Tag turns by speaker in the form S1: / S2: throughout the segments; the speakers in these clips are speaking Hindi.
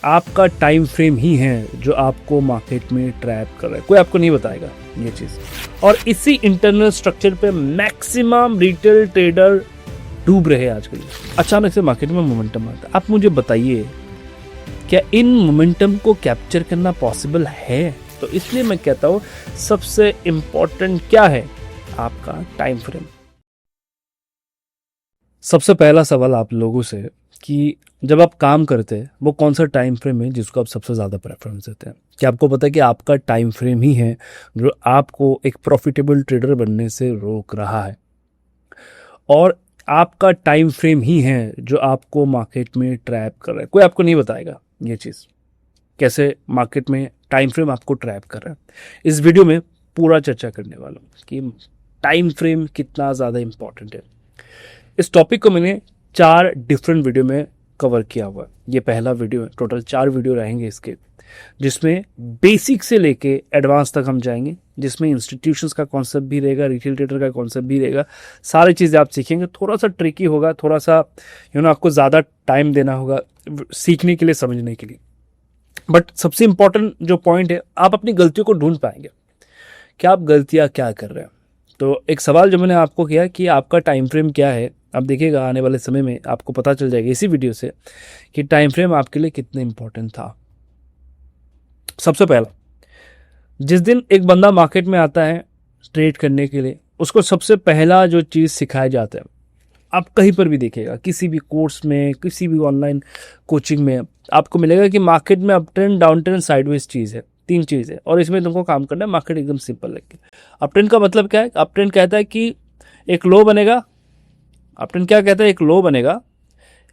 S1: आपका टाइम फ्रेम ही है जो आपको मार्केट में ट्रैप कर रहा है, कोई आपको नहीं बताएगा ये चीज़। और इसी इंटरनल स्ट्रक्चर पे मैक्सिमम रिटेल ट्रेडर डूब रहे हैं आजकल। अचानक से मार्केट में मोमेंटम आता है, आप मुझे बताइए क्या इन मोमेंटम को कैप्चर करना पॉसिबल है? तो इसलिए मैं कहता हूँ सबसे इम्पोर्टेंट क्या है, आपका टाइम फ्रेम। सबसे पहला सवाल आप लोगों से कि जब आप काम करते हैं वो कौन सा टाइम फ्रेम है जिसको आप सबसे ज़्यादा प्रेफरेंस देते हैं? क्या आपको पता है कि आपका टाइम फ्रेम ही है जो आपको एक प्रॉफिटेबल ट्रेडर बनने से रोक रहा है? और आपका टाइम फ्रेम ही है जो आपको मार्केट में ट्रैप कर रहा है, कोई आपको नहीं बताएगा ये चीज़। कैसे मार्केट में टाइम फ्रेम आपको ट्रैप कर रहा है, इस वीडियो में पूरा चर्चा करने वाला हूँ कि टाइम फ्रेम कितना ज़्यादा इम्पॉर्टेंट है। इस टॉपिक को मैंने 4 डिफरेंट वीडियो में कवर किया हुआ है। ये पहला वीडियो है, टोटल 4 वीडियो रहेंगे इसके, जिसमें बेसिक से लेके एडवांस तक हम जाएंगे, जिसमें इंस्टीट्यूशंस का कॉन्सेप्ट भी रहेगा, रिटेल ट्रेडर का कॉन्सेप्ट भी रहेगा। सारी चीज़ें आप सीखेंगे। थोड़ा सा ट्रिकी होगा, थोड़ा सा आपको ज़्यादा टाइम देना होगा सीखने के लिए, समझने के लिए। बट सबसे इंपॉर्टेंट जो पॉइंट है, आप अपनी गलतियों को ढूंढ पाएंगे कि आप गलतियाँ क्या कर रहे हैं। तो एक सवाल जो मैंने आपको किया कि आपका टाइम फ्रेम क्या है, आप देखिएगा आने वाले समय में आपको पता चल जाएगा इसी वीडियो से कि टाइम फ्रेम आपके लिए कितने इंपॉर्टेंट था। सबसे पहला, जिस दिन एक बंदा मार्केट में आता है ट्रेड करने के लिए, उसको सबसे पहला जो चीज़ सिखाया जाता है, आप कहीं पर भी देखिएगा, किसी भी कोर्स में, किसी भी ऑनलाइन कोचिंग में आपको मिलेगा कि मार्केट में up trend, down trend, sideways चीज़ है, 3 चीज़ है और इसमें तुमको काम करना है। मार्केट एकदम सिंपल लगे। अप ट्रेंड का मतलब क्या है? अप ट्रेंड कहता है कि एक लो बनेगा। अप ट्रेंड क्या कहता है? एक लो बनेगा,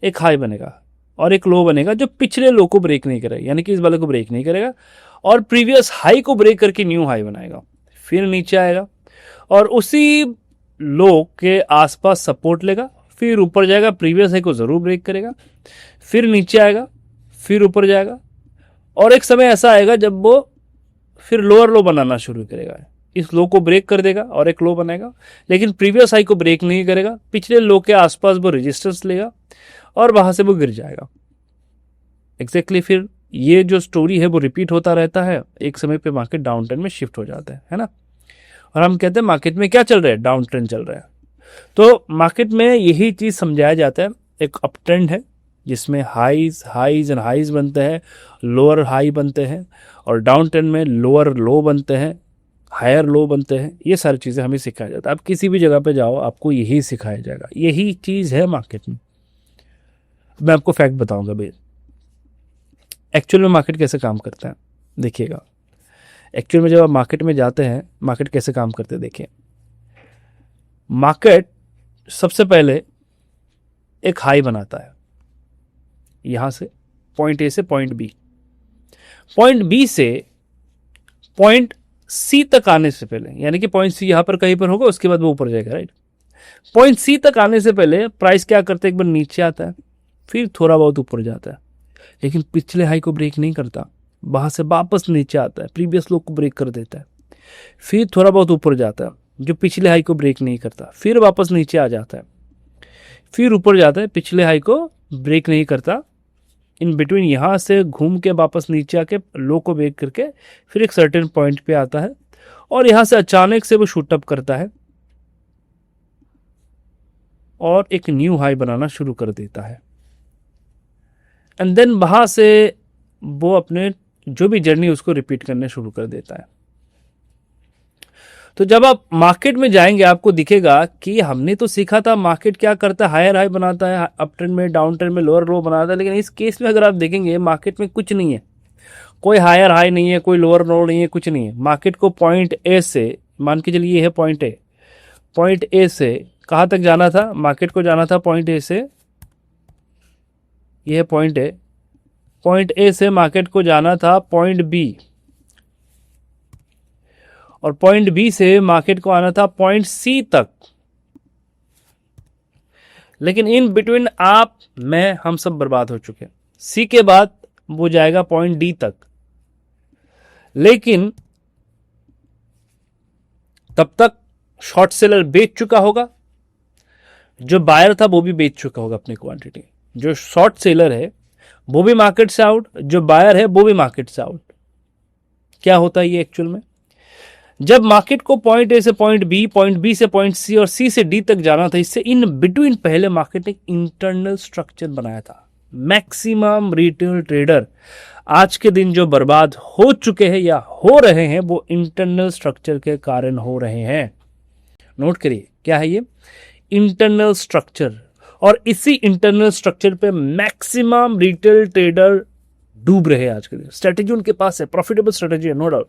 S1: एक हाई बनेगा और एक लो बनेगा जो पिछले लो को ब्रेक नहीं करेगा, यानी कि इस वाले को ब्रेक नहीं करेगा और प्रीवियस हाई को ब्रेक करके न्यू हाई बनाएगा, फिर नीचे आएगा और उसी लो के आसपास सपोर्ट लेगा, फिर ऊपर जाएगा, प्रीवियस हाई को ज़रूर ब्रेक करेगा, फिर नीचे आएगा, फिर ऊपर जाएगा और एक समय ऐसा आएगा जब वो फिर लोअर लो बनाना शुरू करेगा। इस लो को ब्रेक कर देगा और एक लो बनाएगा, लेकिन प्रीवियस हाई को ब्रेक नहीं करेगा, पिछले लो के आसपास वो रेजिस्टेंस लेगा और वहां से वो गिर जाएगा। एग्जैक्टली फिर ये जो स्टोरी है वो रिपीट होता रहता है। एक समय पे मार्केट डाउन ट्रेंड में शिफ्ट हो जाता है ना। और हम कहते हैं मार्केट में क्या चल रहा है? डाउन ट्रेंड चल रहा है। तो मार्केट में यही चीज़ समझाया जाता है। एक अप ट्रेंड है जिसमें हाईज एंड हाईज बनते हैं, लोअर हाई बनते हैं, और डाउन ट्रेंड में लोअर लो बनते हैं, हायर लो बनते हैं। ये सारी चीज़ें हमें सिखाया जाता है। आप किसी भी जगह पे जाओ आपको यही सिखाया जाएगा, यही चीज़ है मार्केट में। मैं आपको फैक्ट बताऊंगा भाई, एक्चुअल में मार्केट कैसे काम करता है। देखिएगा, एक्चुअल में जब आप मार्केट में जाते हैं, मार्केट कैसे काम करते हैं देखिए। मार्केट सबसे पहले एक हाई बनाता है, यहां से पॉइंट ए से पॉइंट बी, पॉइंट बी से पॉइंट सी तक आने से पहले, यानी कि पॉइंट सी यहां पर कहीं पर होगा, उसके बाद वो ऊपर जाएगा, राइट। पॉइंट सी तक आने से पहले प्राइस क्या करता है? एक बार नीचे आता है, फिर थोड़ा बहुत ऊपर जाता है, लेकिन पिछले हाई को ब्रेक नहीं करता, वहां से वापस नीचे आता है, प्रीवियस लो को ब्रेक कर देता है, फिर थोड़ा बहुत ऊपर जाता है जो पिछले हाई को ब्रेक नहीं करता, फिर वापस नीचे आ जाता है, फिर ऊपर जाता है, पिछले हाई को ब्रेक नहीं करता, इन बिटवीन यहां से घूम के वापस नीचे आके लो को ब्रेक करके फिर एक सर्टेन पॉइंट पे आता है और यहां से अचानक से वो शूट अप करता है और एक न्यू हाई बनाना शुरू कर देता है। एंड देन वहां से वो अपने जो भी जर्नी उसको रिपीट करने शुरू कर देता है। तो जब आप मार्केट में जाएंगे आपको दिखेगा कि हमने तो सीखा था मार्केट क्या करता है, हायर हाई बनाता है, अप ट्रेंड में, डाउन ट्रेंड में लोअर लो बनाता है, लेकिन इस केस में अगर आप देखेंगे मार्केट में कुछ नहीं है, कोई हायर हाई नहीं है, कोई लोअर लो नहीं है, कुछ नहीं है। मार्केट को पॉइंट ए से, मान के चलिए ये है पॉइंट ए, पॉइंट ए से कहाँ तक जाना था? मार्केट को जाना था पॉइंट ए से, ये है पॉइंट ए, पॉइंट ए से मार्केट को जाना था पॉइंट बी, और पॉइंट बी से मार्केट को आना था पॉइंट सी तक, लेकिन इन बिटवीन आप, मैं, हम सब बर्बाद हो चुके हैं। सी के बाद वो जाएगा पॉइंट डी तक, लेकिन तब तक शॉर्ट सेलर बेच चुका होगा, जो बायर था वो भी बेच चुका होगा अपनी क्वांटिटी। जो शॉर्ट सेलर है वो भी मार्केट से आउट, जो बायर है वो भी मार्केट से आउट। क्या होता है ये एक्चुअल में? जब मार्केट को पॉइंट ए से पॉइंट बी से पॉइंट सी और सी से डी तक जाना था, इससे इन बिटवीन पहले मार्केट ने इंटरनल स्ट्रक्चर बनाया था। मैक्सिमम रिटेल ट्रेडर आज के दिन जो बर्बाद हो चुके हैं या हो रहे हैं, वो इंटरनल स्ट्रक्चर के कारण हो रहे हैं। नोट करिए क्या है ये इंटरनल स्ट्रक्चर, और इसी इंटरनल स्ट्रक्चर पे मैक्सिमम रिटेल ट्रेडर डूब रहे हैं आज के दिन। स्ट्रेटेजी उनके पास है, प्रॉफिटेबल स्ट्रेटेजी है, नो डाउट,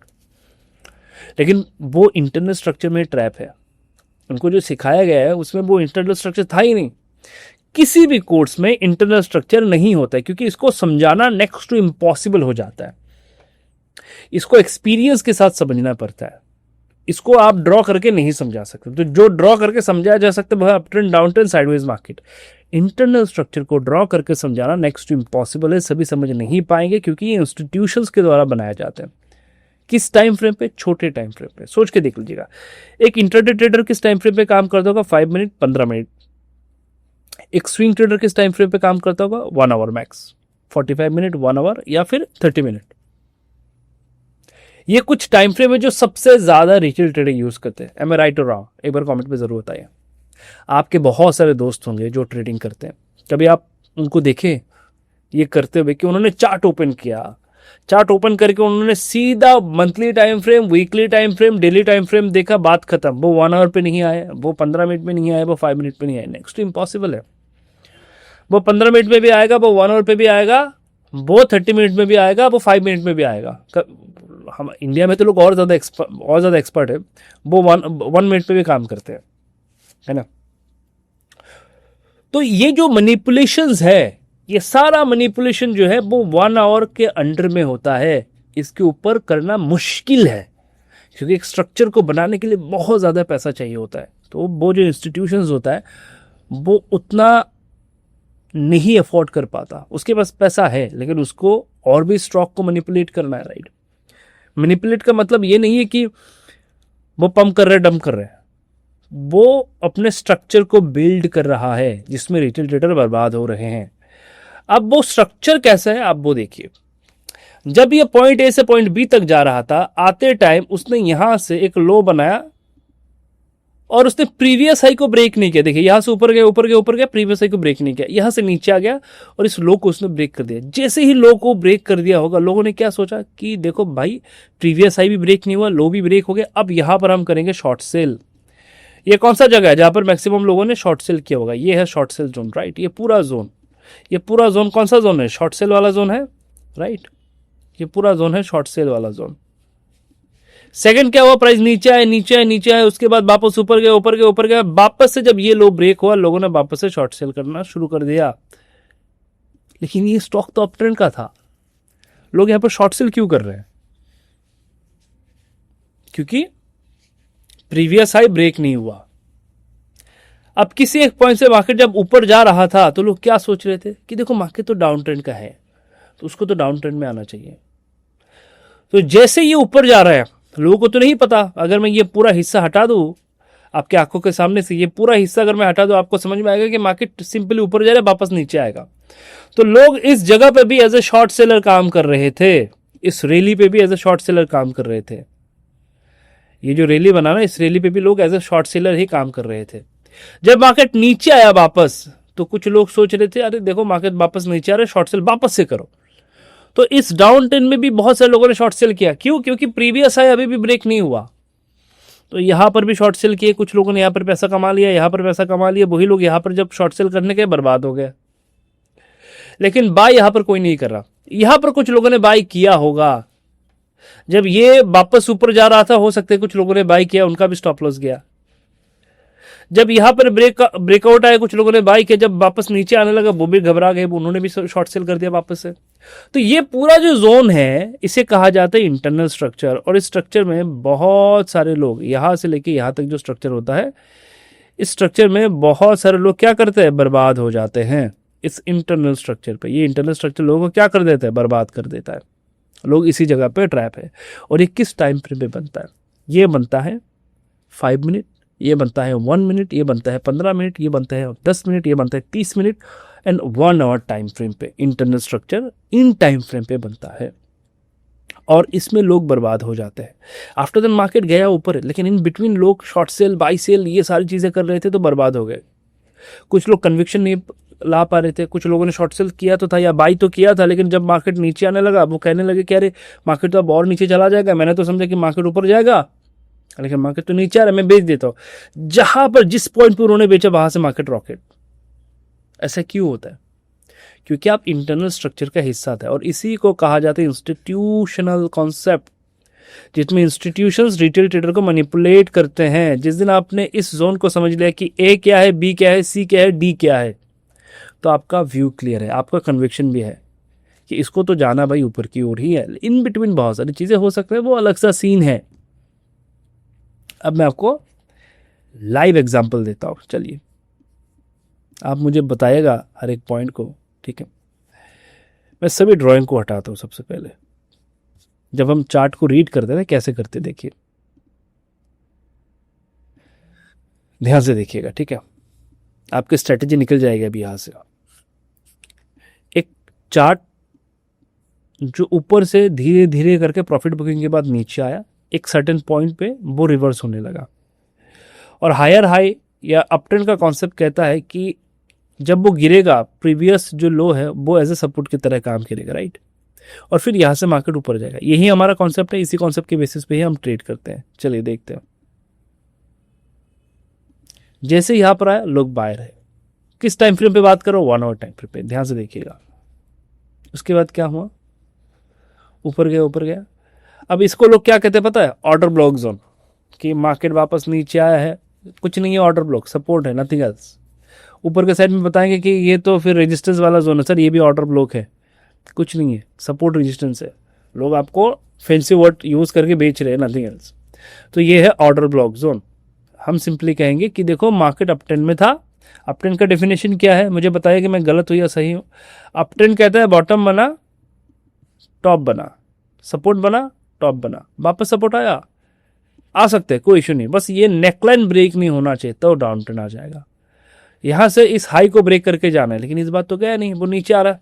S1: लेकिन वो इंटरनल स्ट्रक्चर में ट्रैप है। उनको जो सिखाया गया है उसमें वो इंटरनल स्ट्रक्चर था ही नहीं। किसी भी कोर्स में इंटरनल स्ट्रक्चर नहीं होता है, क्योंकि इसको समझाना नेक्स्ट टू इम्पॉसिबल हो जाता है। इसको एक्सपीरियंस के साथ समझना पड़ता है। इसको आप ड्रॉ करके नहीं समझा सकते। तो जो ड्रॉ करके समझाया जा सकता है वह up trend, down trend, sideways market. Internal structure को ड्रॉ करके समझाना नेक्स्ट टू इम्पॉसिबल है। सभी समझ नहीं पाएंगे क्योंकि ये इंस्टीट्यूशंस के द्वारा बनाया जाता है। किस टाइम फ्रेम पे? छोटे टाइम फ्रेम पे। सोच के देख लीजिएगा, एक इंट्राडे ट्रेडर किस टाइम फ्रेम पे काम करता होगा? 5 मिनट, 15 मिनट। एक स्विंग ट्रेडर किस टाइम फ्रेम पे काम करता होगा? 1 आवर मैक्स, 45 मिनट, 1 आवर या फिर 30 मिनट। ये कुछ टाइम फ्रेम है जो सबसे ज्यादा रिटेल ट्रेडर यूज करते हैं। एम आई राइट और रॉन्ग? एक बार कमेंट पे जरूर बताइए। आपके बहुत सारे दोस्त होंगे जो ट्रेडिंग करते हैं, कभी आप उनको देखें ये करते हुए कि उन्होंने चार्ट ओपन किया, चार्ट ओपन करके उन्होंने सीधा monthly time frame, weekly time frame, daily time frame देखा, बात खत्म। वो 1 आवर पे नहीं आए, वो 15 मिनट में नहीं आए, वो 5 मिनट पे नहीं आए। नेक्स्ट इम्पॉसिबल है। वो 15 मिनट में भी आएगा, वो 1 आवर पे भी आएगा, वो 30 मिनट में भी आएगा, वो 5 मिनट में भी आएगा। हम इंडिया में तो लोग और ज़्यादा एक्सपर्ट है, वो 1 मिनट पे भी काम करते हैं, है ना। तो ये जो मैनिपुलेशंस है, ये सारा मैनिपुलेशन जो है वो 1 आवर के अंडर में होता है। इसके ऊपर करना मुश्किल है, क्योंकि एक स्ट्रक्चर को बनाने के लिए बहुत ज़्यादा पैसा चाहिए होता है। तो वो जो इंस्टीट्यूशंस होता है वो उतना नहीं अफोर्ड कर पाता। उसके पास पैसा है लेकिन उसको और भी स्टॉक को मैनिपुलेट करना है, राइट। मैनिपुलेट का मतलब ये नहीं है कि वो पंप कर रहे डंप कर रहे हैं, वो अपने स्ट्रक्चर को बिल्ड कर रहा है जिसमें रिटेल ट्रेडर बर्बाद हो रहे हैं। अब वो स्ट्रक्चर कैसा है आप वो देखिए। जब ये पॉइंट ए से पॉइंट बी तक जा रहा था, आते टाइम उसने यहां से एक लो बनाया और उसने प्रीवियस हाई को ब्रेक नहीं किया। देखिए यहां से ऊपर गया, ऊपर गया, ऊपर गया, प्रीवियस हाई को ब्रेक नहीं किया। यहां से नीचे आ गया और इस लो को उसने ब्रेक कर दिया। जैसे ही लो को ब्रेक कर दिया होगा, लोगों ने क्या सोचा कि देखो भाई, प्रीवियस हाई भी ब्रेक नहीं हुआ, लो भी ब्रेक हो गया, अब यहां पर हम करेंगे शॉर्ट सेल। ये कौन सा जगह है जहां पर मैक्सिमम लोगों ने शॉर्ट सेल किया होगा? ये है शॉर्ट सेल जोन, राइट। ये पूरा जोन कौन सा जोन है? शॉर्ट सेल वाला जोन है, राइट। ये पूरा जोन है शॉर्ट सेल वाला जोन। सेकंड क्या हुआ? प्राइस नीचे आए, नीचे आए, नीचे आए, उसके बाद वापस ऊपर गया, ऊपर गया, ऊपर गया। वापस से जब ये लो ब्रेक हुआ, लोगों ने वापस से शॉर्ट सेल करना शुरू कर दिया। लेकिन ये स्टॉक तो अप ट्रेंड का था, लोग यहां पर शॉर्ट सेल क्यों कर रहे हैं? क्योंकि प्रीवियस हाई ब्रेक नहीं हुआ। अब किसी एक पॉइंट से मार्केट जब ऊपर जा रहा था तो लोग क्या सोच रहे थे कि देखो मार्केट तो डाउन ट्रेंड का है, तो उसको तो डाउन ट्रेंड में आना चाहिए। तो जैसे ये ऊपर जा रहा है, लोगों को तो नहीं पता, अगर मैं ये पूरा हिस्सा हटा दूं आपके आंखों के सामने से, ये पूरा हिस्सा अगर मैं हटा दूं, आपको समझ में आएगा कि मार्केट सिंपली ऊपर जा रहा है, वापस नीचे आएगा। तो लोग इस जगह पे भी एज ए शॉर्ट सेलर काम कर रहे थे, इस रैली पे भी एज ए शॉर्ट सेलर काम कर रहे थे। ये जो रैली बना ना, इस रैली पे भी लोग एज ए शॉर्ट सेलर ही काम कर रहे थे। जब मार्केट नीचे आया वापस, तो कुछ लोग सोच रहे थे अरे देखो मार्केट वापस नीचे आ रहा है, शॉर्ट सेल वापस से करो। तो इस डाउन ट्रेंड में भी बहुत सारे लोगों ने शॉर्ट सेल किया। क्यों? क्योंकि प्रीवियस हाई अभी भी ब्रेक नहीं हुआ। तो यहां पर भी शॉर्ट सेल किए कुछ लोगों ने, यहां पर पैसा कमा लिया, यहां पर पैसा कमा लिया। वही लोग यहां पर जब शॉर्ट सेल करने के बर्बाद हो गए। लेकिन बाय यहां पर कोई नहीं कर रहा। यहां पर कुछ लोगों ने बाय किया होगा, जब ये वापस ऊपर जा रहा था, हो सकता है कुछ लोगों ने बाय किया, उनका भी स्टॉप लॉस गया। जब यहां पर ब्रेकआउट आया, कुछ लोगों ने बाय किया, जब वापस नीचे आने लगा वो भी घबरा गए, उन्होंने भी शॉर्ट सेल कर दिया वापस से। तो ये पूरा जो जोन है इसे कहा जाता है इंटरनल स्ट्रक्चर। और इस स्ट्रक्चर में बहुत सारे लोग, यहां से लेके यहां तक जो स्ट्रक्चर होता है, इस स्ट्रक्चर में बहुत सारे लोग क्या करते हैं? बर्बाद हो जाते हैं इस इंटरनल स्ट्रक्चर पे। ये इंटरनल स्ट्रक्चर लोगों को क्या कर देता है? बर्बाद कर देता है। लोग इसी जगह पे ट्रैप है। और ये किस टाइम फ्रेम पे बनता है? ये बनता है 5 मिनट, ये बनता है 1 मिनट, ये बनता है 15 मिनट, ये बनता है 10 मिनट, ये बनता है 30 minute, and 1 hour time frame पे internal structure in time frame पे बनता है, और इसमें लोग बर्बाद हो जाते हैं। आफ्टर द मार्केट गया ऊपर, लेकिन इन बिटवीन लोग शॉर्ट सेल, बाई सेल, ये सारी चीज़ें कर रहे थे तो बर्बाद हो गए। कुछ लोग कन्विक्शन नहीं ला पा रहे थे, कुछ लोगों ने शॉर्ट सेल किया तो था या बाई तो किया था, लेकिन जब मार्केट नीचे आने लगा वो कहने लगे कि अरे मार्केट तो अब और नीचे चला जाएगा, मैंने तो समझा कि मार्केट ऊपर जाएगा, लेकिन मार्केट तो नीचे आ रहा है, मैं बेच देता हूँ। जहां पर जिस पॉइंट पर उन्होंने बेचा वहां से मार्केट रॉकेट। ऐसा क्यों होता है? क्योंकि आप इंटरनल स्ट्रक्चर का हिस्सा था, और इसी को कहा जाता है इंस्टीट्यूशनल कॉन्सेप्ट, जिसमें इंस्टीट्यूशंस रिटेल ट्रेडर को मैनिपुलेट करते हैं। जिस दिन आपने इस जोन को समझ लिया कि ए क्या है, बी क्या है, सी क्या है, डी क्या है, तो आपका व्यू क्लियर है, आपका कन्विक्शन भी है कि इसको तो जाना भाई ऊपर की ओर ही है। इन बिटवीन बहुत सारी चीजें हो सकती है, वो अलग सा सीन है। अब मैं आपको लाइव एग्जांपल देता हूं, चलिए आप मुझे बताइएगा हर एक पॉइंट को, ठीक है? मैं सभी ड्राइंग को हटाता हूं। सबसे पहले जब हम चार्ट को रीड करते हैं ना, कैसे करते देखिए, ध्यान से देखिएगा, ठीक है? आपकी स्ट्रेटेजी निकल जाएगी अभी यहां से। एक चार्ट जो ऊपर से धीरे धीरे करके प्रॉफिट बुकिंग के बाद नीचे आया, एक सर्टेन पॉइंट पे वो रिवर्स होने लगा, और हायर हाई या अप ट्रेंड का कॉन्सेप्ट कहता है कि जब वो गिरेगा, प्रीवियस जो लो है वो एज ए सपोर्ट की तरह काम करेगा, राइट? और फिर यहां से मार्केट ऊपर जाएगा। यही हमारा कॉन्सेप्ट है, इसी कॉन्सेप्ट के बेसिस पे ही हम ट्रेड करते हैं। चलिए देखते हैं। जैसे यहां पर आया, लोग बाय रहे। किस टाइम फ्रेम पे बात करो? 1 आवर टाइम फ्रेम पे, ध्यान से देखिएगा। उसके बाद क्या हुआ? ऊपर गया, ऊपर गया। अब इसको लोग क्या कहते हैं पता है? ऑर्डर ब्लॉक जोन, कि मार्केट वापस नीचे आया है, कुछ नहीं है, ऑर्डर ब्लॉक, सपोर्ट है, नथिंग एल्स। ऊपर के साइड में बताएंगे कि ये तो फिर रेजिस्टेंस वाला जोन है। सर ये भी ऑर्डर ब्लॉक है, कुछ नहीं है, सपोर्ट रेजिस्टेंस है। लोग आपको फैंसी वर्ड यूज करके बेच रहे हैं, नथिंग एल्स। तो ये है ऑर्डर ब्लॉक जोन। हम सिंपली कहेंगे कि देखो मार्केट अप ट्रेंड में था। अप ट्रेंड का डेफिनेशन क्या है? मुझे बताइए कि मैं गलत हूं या सही हूं। अप ट्रेंड कहता है बॉटम बना, टॉप बना, सपोर्ट बना, टॉप बना, वापस सपोर्ट आया, आ सकते हैं, कोई इशू नहीं, बस ये नेकलाइन ब्रेक नहीं होना चाहिए तो डाउन ट्रेंड आ जाएगा। यहां से इस हाई को ब्रेक करके जाना है, लेकिन इस बात तो गया नहीं, वो नीचे आ रहा है,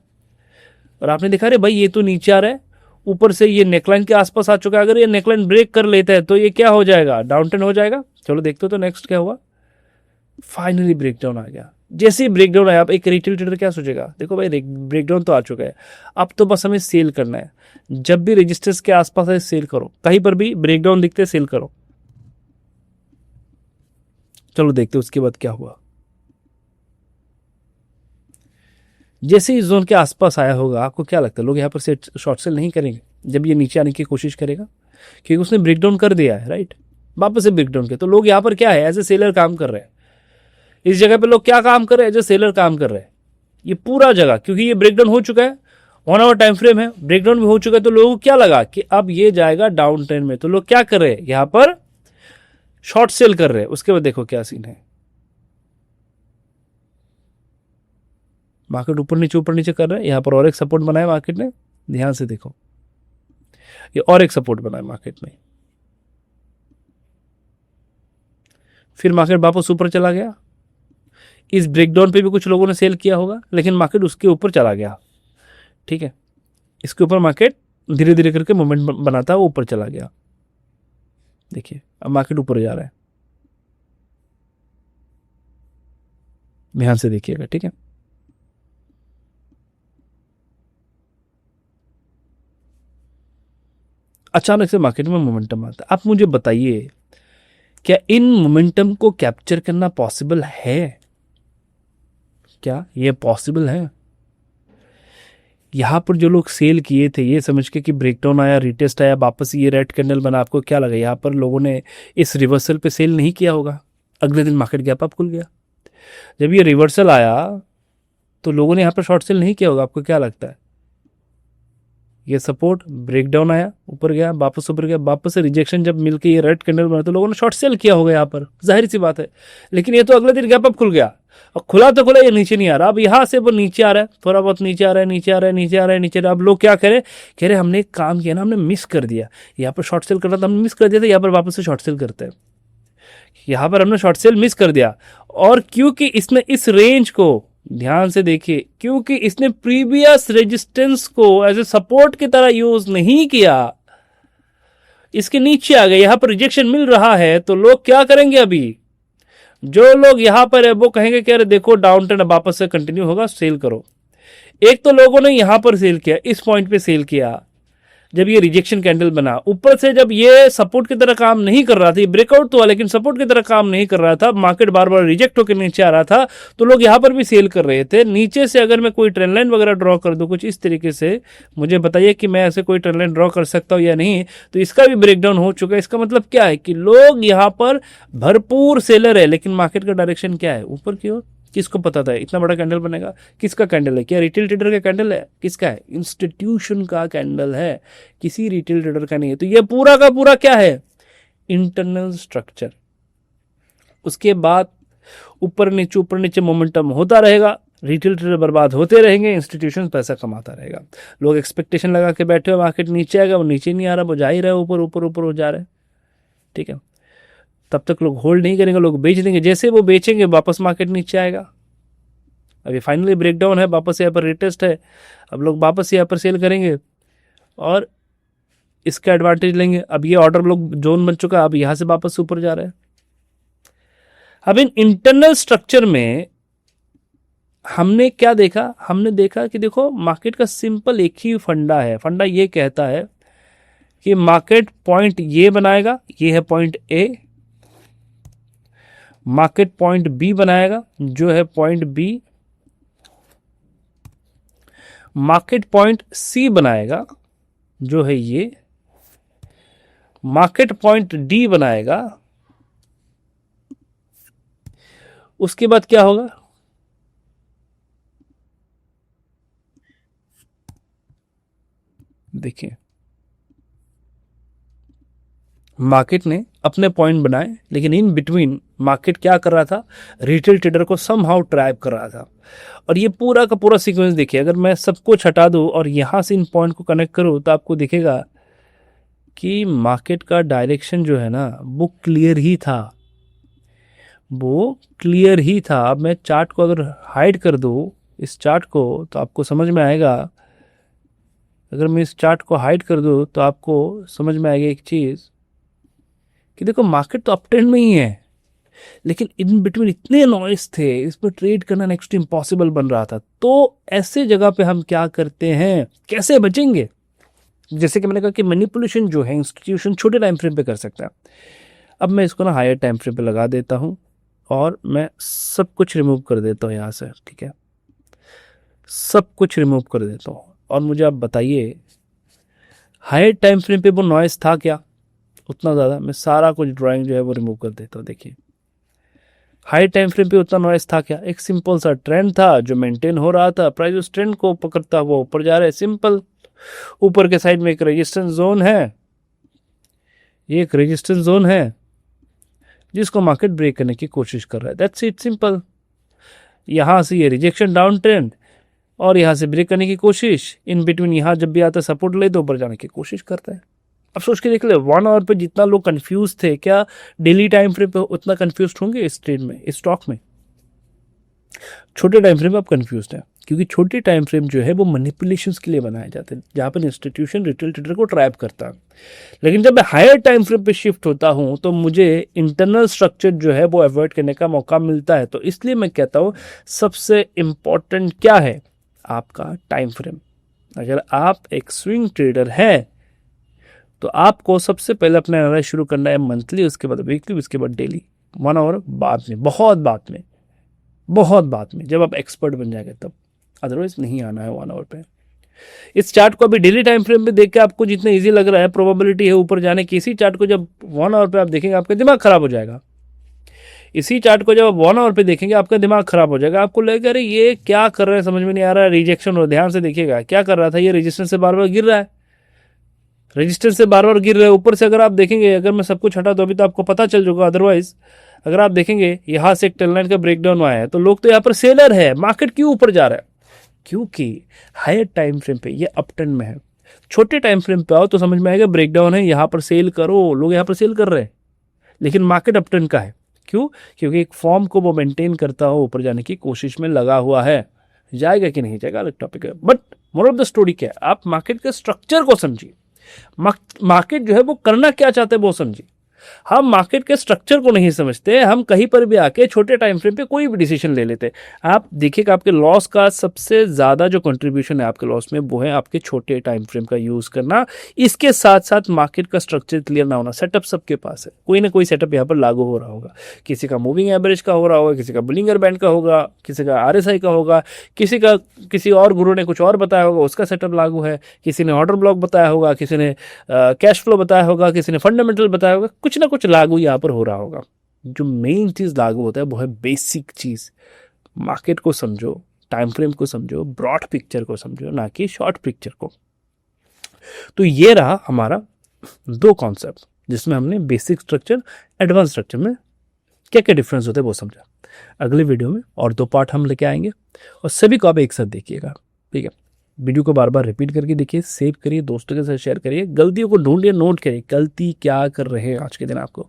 S1: और आपने देखा रे भाई ये तो नीचे आ रहा है, ऊपर से ये नेकलाइन के आसपास आ चुका है। अगर ये नेकलाइन ब्रेक कर लेता है तो ये क्या हो जाएगा? डाउन ट्रेंड हो जाएगा। चलो देखते हो तो नेक्स्ट क्या हुआ। फाइनली ब्रेकडाउन आ गया। जैसे ही ब्रेकडाउन आया, अब एक रिटेल ट्रेडर क्या सोचेगा? देखो भाई ब्रेकडाउन तो आ चुका है, अब तो बस हमें सेल करना है। जब भी रेजिस्टेंस के आसपास है सेल करो, कहीं पर भी ब्रेकडाउन दिखते सेल करो। चलो देखते उसके बाद क्या हुआ। जैसे इस जोन के आसपास आया होगा, आपको क्या लगता है लोग यहाँ पर से शॉर्ट सेल नहीं करेंगे जब ये नीचे आने की कोशिश करेगा? क्योंकि उसने ब्रेकडाउन कर दिया है, राइट? वापस से ब्रेकडाउन किया, तो लोग यहाँ पर क्या है, एज ए सेलर काम कर रहे हैं। इस जगह पे लोग क्या काम कर रहे हैं? एज ए सेलर काम कर रहे हैं। ये पूरा जगह, क्योंकि ये ब्रेकडाउन हो चुका है, 1 आवर टाइम फ्रेम है, ब्रेकडाउन भी हो चुका है, तो लोगों को क्या लगा कि अब ये जाएगा डाउन ट्रेंड में, तो लोग क्या कर रहे हैं? यहाँ पर शॉर्ट सेल कर रहे हैं। उसके बाद देखो क्या सीन है, मार्केट ऊपर नीचे कर रहा है। यहाँ पर और एक सपोर्ट बनाया मार्केट ने, ध्यान से देखो, ये और एक सपोर्ट बनाया मार्केट ने। फिर मार्केट वापस ऊपर चला गया। इस ब्रेकडाउन पे भी कुछ लोगों ने सेल किया होगा, लेकिन मार्केट उसके ऊपर चला गया, ठीक है? इसके ऊपर मार्केट धीरे धीरे करके मूवमेंट बनाता है, वो ऊपर चला गया। देखिए अब मार्केट ऊपर जा रहा है, ध्यान से देखिएगा, ठीक है? अचानक से मार्केट में मोमेंटम आता है। आप मुझे बताइए, क्या इन मोमेंटम को कैप्चर करना पॉसिबल है? क्या ये पॉसिबल है? यहां पर जो लोग सेल किए थे ये समझ के कि ब्रेकडाउन आया, रिटेस्ट आया, वापस ये रेड कैंडल बना, आपको क्या लगा यहां पर लोगों ने इस रिवर्सल पे सेल नहीं किया होगा? अगले दिन मार्केट गैप अप खुल गया। जब ये रिवर्सल आया तो लोगों ने यहां पर शॉर्ट सेल नहीं किया होगा, आपको क्या लगता है? ये सपोर्ट, ब्रेकडाउन आया, ऊपर गया, वापस ऊपर गया, वापस से रिजेक्शन जब मिलके ये रेड कैंडल बना तो लोगों ने शॉर्ट सेल किया होगा यहाँ पर, जाहिर सी बात है। लेकिन ये तो अगले दिन गैप अप खुल गया, और खुला तो खुला, ये नीचे नहीं आ रहा। अब यहाँ से वो नीचे आ रहा है, थोड़ा बहुत नीचे आ रहा है, नीचे आ रहा है, नीचे आ रहा है, नीचे आ रहा है। अब लोग क्या करें? कह रहे हमने एक काम किया ना, हमने मिस कर दिया, यहाँ पर शॉर्ट सेल करना था, हमने मिस कर दिया था, यहाँ पर वापस से शॉर्ट सेल करते हैं। यहाँ पर हमने शॉर्ट सेल मिस कर दिया, और क्योंकि इसने इस रेंज को ध्यान से देखिए, क्योंकि इसने प्रीवियस रेजिस्टेंस को एज ए सपोर्ट की तरह यूज नहीं किया, इसके नीचे आ गए, यहां पर रिजेक्शन मिल रहा है, तो लोग क्या करेंगे? अभी जो लोग यहां पर है वो कहेंगे कि अरे देखो डाउन ट्रेंड वापस से कंटिन्यू होगा, सेल करो। एक तो लोगों ने यहां पर सेल किया, इस पॉइंट पे सेल किया जब ये रिजेक्शन कैंडल बना, ऊपर से जब ये सपोर्ट की तरह काम नहीं कर रहा था, ये ब्रेकआउट तो हुआ लेकिन सपोर्ट की तरह काम नहीं कर रहा था, मार्केट बार बार रिजेक्ट होकर नीचे आ रहा था, तो लोग यहां पर भी सेल कर रहे थे। नीचे से अगर मैं कोई ट्रेंड लाइन वगैरह ड्रॉ कर दूं कुछ इस तरीके से, मुझे बताइए कि मैं ऐसे कोई ट्रेंड लाइन ड्रॉ कर सकता हूं या नहीं, तो इसका भी ब्रेकडाउन हो चुका है। इसका मतलब क्या है कि लोग यहां पर भरपूर सेलर है, लेकिन मार्केट का डायरेक्शन क्या है? ऊपर की ओर। किसको पता था इतना बड़ा कैंडल बनेगा? किसका कैंडल है? क्या रिटेल ट्रेडर का कैंडल है? किसका है? इंस्टीट्यूशन का कैंडल है, किसी रिटेल ट्रेडर का नहीं है। तो ये पूरा का पूरा क्या है? Internal structure. उसके बाद ऊपर नीचे मोमेंटम होता रहेगा, रिटेल ट्रेडर बर्बाद होते रहेंगे, इंस्टीट्यूशन पैसा कमाता रहेगा। लोग एक्सपेक्टेशन लगा के बैठे हो मार्केट नीचे आएगा, वो नीचे नहीं आ रहा, वो जा ही रहा है, ऊपर ऊपर ऊपर हो जा रहा है। ठीक है, तब तक लोग होल्ड नहीं करेंगे, लोग बेच देंगे। जैसे वो बेचेंगे वापस मार्केट नीचे आएगा। अभी फाइनली ब्रेकडाउन है, वापस यहाँ पर रिटेस्ट है, अब लोग वापस यहाँ पर सेल करेंगे और इसका एडवांटेज लेंगे। अब ये ऑर्डर लोग जोन बन चुका है, अब यहां से वापस ऊपर जा रहा है। अब इन इंटरनल स्ट्रक्चर में हमने क्या देखा? हमने देखा कि देखो मार्केट का सिंपल एक ही फंडा है। फंडा ये कहता है कि मार्केट पॉइंट ये बनाएगा, ये है point A, market point B बनाएगा जो है point B, market point C बनाएगा जो है ये, मार्केट पॉइंट डी बनाएगा। उसके बाद क्या होगा? देखिए, मार्केट ने अपने पॉइंट बनाए, लेकिन इन बिटवीन मार्केट क्या कर रहा था? रिटेल ट्रेडर को समहाउ ट्रैप कर रहा था। और ये पूरा का पूरा सीक्वेंस देखिए, अगर मैं सब कुछ हटा दूं और यहां से इन पॉइंट को कनेक्ट करूं तो आपको दिखेगा कि मार्केट का डायरेक्शन जो है ना वो क्लियर ही था, वो क्लियर ही था। अब मैं चार्ट को अगर हाइड कर दूं, इस चार्ट को, तो आपको समझ में आएगा। अगर मैं इस चार्ट को हाइड कर दूं तो आपको समझ में आएगा एक चीज कि देखो मार्केट तो अप ट्रेंड में ही है, लेकिन इन बिटवीन इतने नॉइस थे, इस पर ट्रेड करना नेक्स्ट इम्पॉसिबल बन रहा था। तो ऐसे जगह पे हम क्या करते हैं, कैसे बचेंगे? जैसे कि मैंने कहा कि मैनिपुलेशन जो है इंस्टीट्यूशन छोटे टाइम फ्रेम पे कर सकता है। अब मैं इसको ना हायर टाइम फ्रेम पे लगा देता हूं और मैं सब कुछ रिमूव कर देता हूं यहां से। ठीक है, सब कुछ रिमूव कर देता हूं और मुझे आप बताइए हायर टाइम फ्रेम पे वो नॉइस था क्या उतना ज़्यादा? मैं सारा कुछ ड्राइंग जो है वो रिमूव कर देता हूँ। देखिए, हाई टाइम फ्रेम पे उतना नॉइस था क्या? एक सिंपल सा ट्रेंड था जो मेंटेन हो रहा था, प्राइस उस ट्रेंड को पकड़ता हुआ ऊपर जा रहा है, सिंपल। ऊपर के साइड में एक रेजिस्टेंस जोन है, ये एक रेजिस्टेंस जोन है जिसको मार्केट ब्रेक करने की कोशिश कर रहा है। That's it, simple. यहां से ये रिजेक्शन डाउन ट्रेंड और यहां से ब्रेक करने की कोशिश, इन बिटवीन यहां जब भी आता है सपोर्ट ले तो ऊपर जाने की कोशिश करता है। अब सोच के देख ले, 1 आवर पे जितना लोग कंफ्यूज थे, क्या डेली टाइम फ्रेम पे उतना कंफ्यूज होंगे इस ट्रेड में, इस स्टॉक में? छोटे टाइम फ्रेम में आप कंफ्यूज हैं, क्योंकि छोटे टाइम फ्रेम जो है वो मैनिपुलेशंस के लिए बनाए जाते हैं, जहां पर इंस्टीट्यूशन रिटेल ट्रेडर को ट्रैप करता है। लेकिन जब मैं हायर टाइम फ्रेम पे शिफ्ट होता हूं तो मुझे इंटरनल स्ट्रक्चर जो है वो अवॉइड करने का मौका मिलता है। तो इसलिए मैं कहता हूं सबसे इंपॉर्टेंट क्या है? आपका टाइम फ्रेम। अगर आप एक स्विंग ट्रेडर हैं तो आपको सबसे पहले अपना एनालाइज शुरू करना है मंथली, उसके बाद वीकली, उसके बाद डेली। 1 आवर बाद में, बहुत बाद में जब आप एक्सपर्ट बन जाएंगे तब, अदरवाइज नहीं आना है 1 आवर पे। इस चार्ट को अभी डेली टाइम फ्रेम पे देख के आपको जितना इजी लग रहा है, प्रोबेबिलिटी है ऊपर जाने की, इसी चार्ट को जब 1 आवर पे आप देखेंगे आपका दिमाग खराब हो जाएगा। इसी चार्ट को जब आप 1 आवर पे देखेंगे आपका दिमाग खराब हो जाएगा। आपको लगेगा अरे ये क्या कर रहे हैं, समझ में नहीं आ रहा है, रिजेक्शन हो। ध्यान से देखिएगा क्या कर रहा था, ये रेजिस्टेंस से बार बार गिर रहा है, रेजिस्टेंस से बार बार गिर रहे हैं। ऊपर से अगर आप देखेंगे, अगर मैं सब कुछ हटा तो अभी तो आपको पता चल चुका, अदरवाइज अगर आप देखेंगे यहां से एक ट्रेंड लाइन का ब्रेकडाउन आया है तो लोग तो यहाँ पर सेलर है। मार्केट क्यों ऊपर जा रहा है? क्योंकि हायर टाइम फ्रेम पे ये अप ट्रेंड में है। छोटे टाइम फ्रेम पे आओ तो समझ में आएगा ब्रेकडाउन है, यहां पर सेल करो, लोग यहां पर सेल कर रहे हैं, लेकिन मार्केट अप ट्रेंड का है। क्यों? क्योंकि एक फॉर्म को वो मेंटेन करता हो, ऊपर जाने की कोशिश में लगा हुआ है। जाएगा कि नहीं जाएगा अलग टॉपिक है, but more of the story क्या है, आप मार्केट के स्ट्रक्चर को समझिए। मार्केट जो है वो करना क्या चाहते हैं वो समझिए। हम मार्केट के स्ट्रक्चर को नहीं समझते, हम कहीं पर भी आके छोटे टाइम फ्रेम पे कोई भी डिसीजन ले लेते हैं। आप देखिएगा आपके लॉस का सबसे ज़्यादा जो कंट्रीब्यूशन है आपके लॉस में, वो है आपके छोटे टाइम फ्रेम का यूज़ करना। इसके साथ साथ मार्केट का स्ट्रक्चर क्लियर ना होना। सेटअप सबके पास है, कोई ना कोई सेटअप यहाँ पर लागू हो रहा होगा। किसी का मूविंग एवरेज का हो रहा होगा, किसी का बुलिंगर बैंड का होगा, किसी का RSI का होगा, किसी और गुरु ने कुछ और बताया होगा, उसका सेटअप लागू है। किसी ने ऑर्डर ब्लॉक बताया होगा, किसी ने कैश फ्लो बताया होगा, किसी ने फंडामेंटल बताया होगा, कुछ ना कुछ लागू यहाँ पर हो रहा होगा। जो मेन चीज़ लागू होता है वो है बेसिक चीज़। मार्केट को समझो, टाइम फ्रेम को समझो, ब्रॉड पिक्चर को समझो, ना कि शॉर्ट पिक्चर को। तो ये रहा हमारा 2 कॉन्सेप्ट जिसमें हमने बेसिक स्ट्रक्चर, एडवांस स्ट्रक्चर में क्या क्या डिफरेंस होते हैं वो समझा। अगले वीडियो में और 2 पार्ट हम लेके आएंगे और सभी को आप एक साथ देखिएगा, ठीक है। वीडियो को बार बार रिपीट करके देखिए, सेव करिए, दोस्तों के साथ शेयर करिए, गलतियों को ढूंढिए, नोट करिए गलती क्या कर रहे हैं आज के दिन। आपको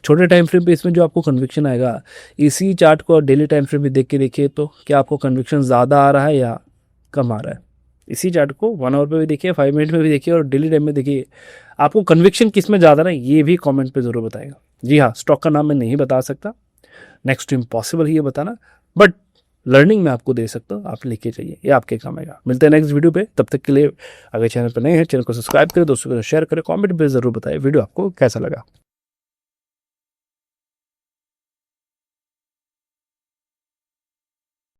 S1: छोटे टाइम फ्रेम पे इसमें जो आपको कन्विक्शन आएगा, इसी चार्ट को डेली टाइम फ्रेम पे देख के देखिए तो क्या आपको कन्विक्शन ज़्यादा आ रहा है या कम आ रहा है। इसी चार्ट को 1 आवर पे भी देखिए, 5 मिनट में भी देखिए और डेली टाइम में देखिए, आपको कन्विक्शन किस में ज़्यादा ना ये भी कॉमेंट पर ज़रूर बताएगा। जी हाँ, स्टॉक का नाम मैं नहीं बता सकता, नेक्स्ट टू इम्पॉसिबल ही ये बताना, बट लर्निंग में आपको दे सकता हूँ, आप लेके जाइए, ये आपके काम आएगा। मिलते हैं नेक्स्ट वीडियो पे, तब तक के लिए अगर चैनल पर नए हैं चैनल को सब्सक्राइब करें, दोस्तों को शेयर करें, कमेंट पे जरूर बताएं वीडियो आपको कैसा लगा।